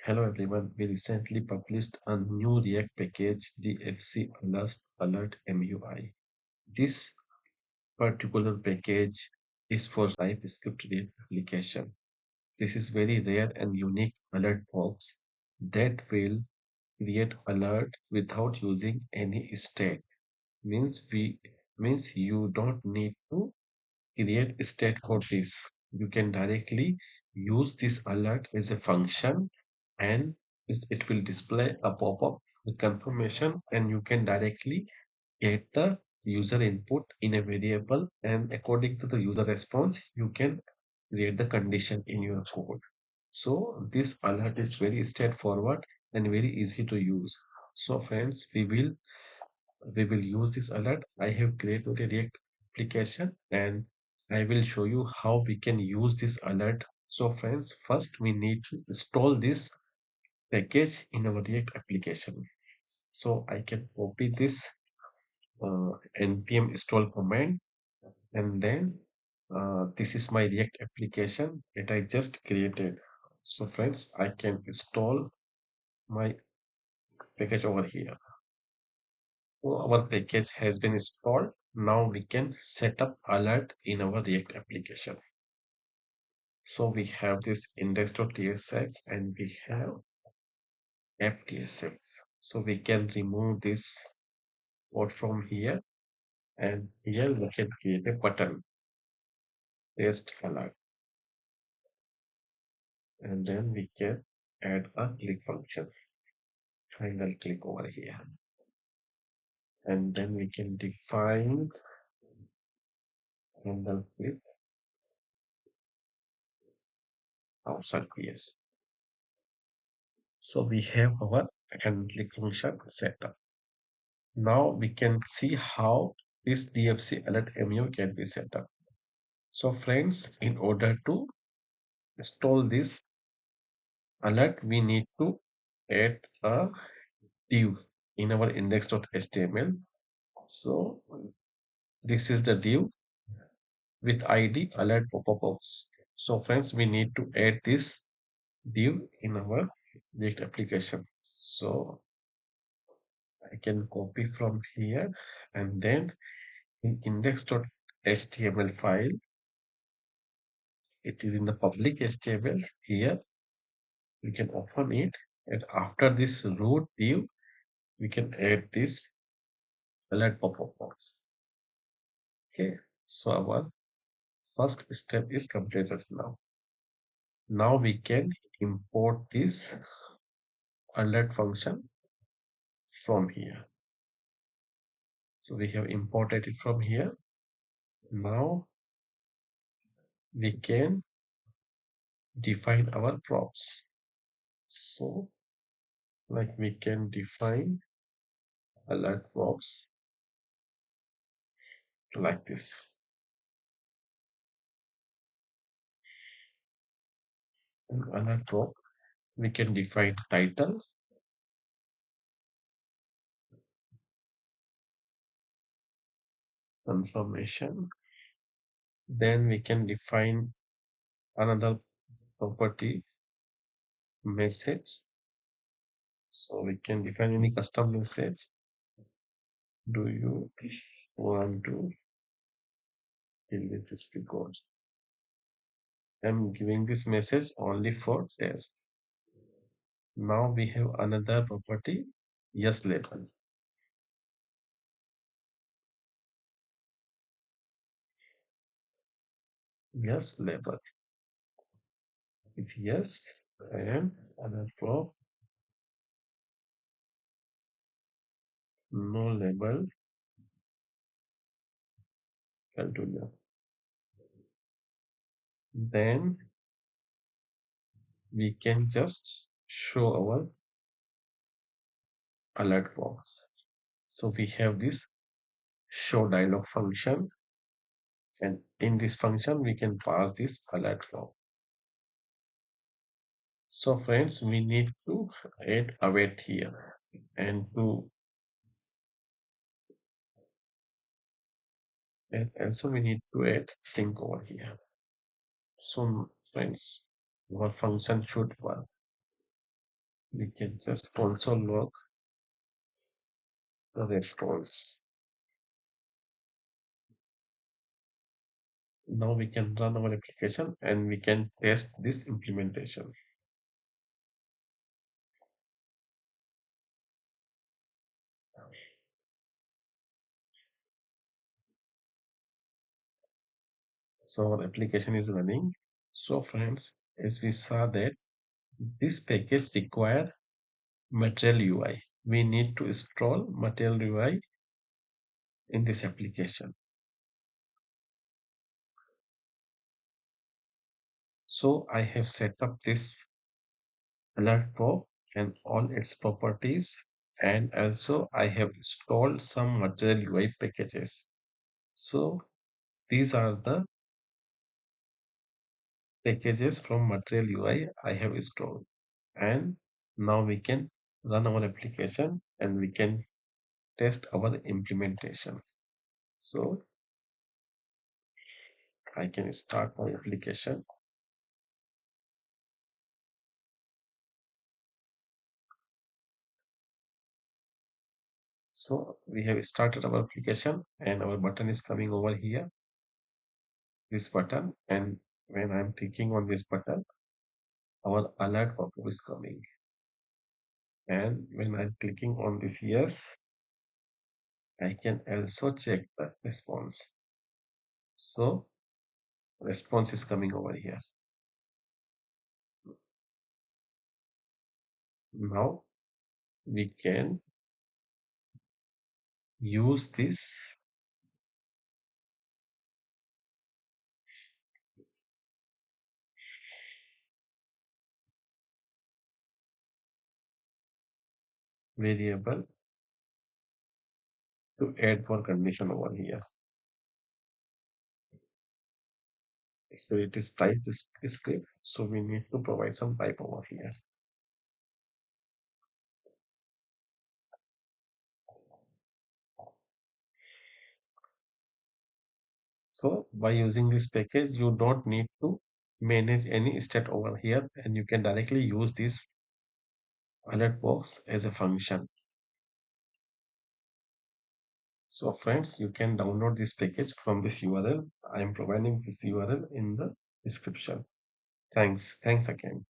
Hello everyone, we recently published a new React package, the FC-alert-mui. This particular package is for TypeScript React application. This is very rare and unique alert box that will create alert without using any state. Means we means you don't need to create state for this. You can directly use this alert as a function and it will display a pop-up with confirmation and you can directly get the user input in a variable and according to the user response you can create the condition in your code. So this alert is very straightforward and very easy to use. So friends, we will use this alert. I have created a React application and I will show you how we can use this alert. So friends, first we need to install this package in our React application. So I can copy this npm install command and then this is my React application that I just created. So friends, I can install my package over here. So our package has been installed. Now we can set up alert in our React application. So we have this index.tsx and we have app.tsx. So we can remove this code from here and here we can create a button, paste alert, and then we can add a click function, final click over here, and then we can define handle click outside here. So we have our handle click function set up. Now we can see how this dfc alert mu can be set up. So friends, in order to install this alert, we need to add a div in our index.html. So this is the div with id alert pop-up box. So friends, we need to add this div in our React application. So I can copy from here and then in index.html file, it is in the public HTML here. We can open it and after this root div, we can add this alert pop-up box. Okay, so our first step is completed now. Now we can import this alert function from here. So we have imported it from here. Now we can define our props. So like we can define alert props like this. In alert prop, we can define title, confirmation. Then we can define another property, message. So we can define any custom message. Do you want to deal with this code? I'm giving this message only for test. Now we have another property, yes label. Yes label is yes and another prop no label continue. Then we can just show our alert box. So we have this show dialog function and in this function we can pass this alert box. So friends, we need to add await here and also we need to add sync over here. So friends, our function should work. We can just console log the response. Now we can run our application and we can test this implementation. So our application is running. So friends, as we saw that this package require Material UI. We need to install Material UI in this application. So I have set up this alert prop and all its properties, and also I have installed some Material UI packages. So these are the packages from Material UI I have installed. And now we can run our application and we can test our implementation. So I can start my application. So we have started our application and our button is coming over here, this button. And when I'm clicking on this button, our alert pop-up is coming. And when I'm clicking on this yes, I can also check the response. So response is coming over here. Now we can use this variable to add more condition over here. Actually, it is type script, so we need to provide some type over here. So by using this package, you don't need to manage any state over here, and you can directly use this alert box as a function. So friends, you can download this package from this URL. I am providing this URL in the description. Thanks again.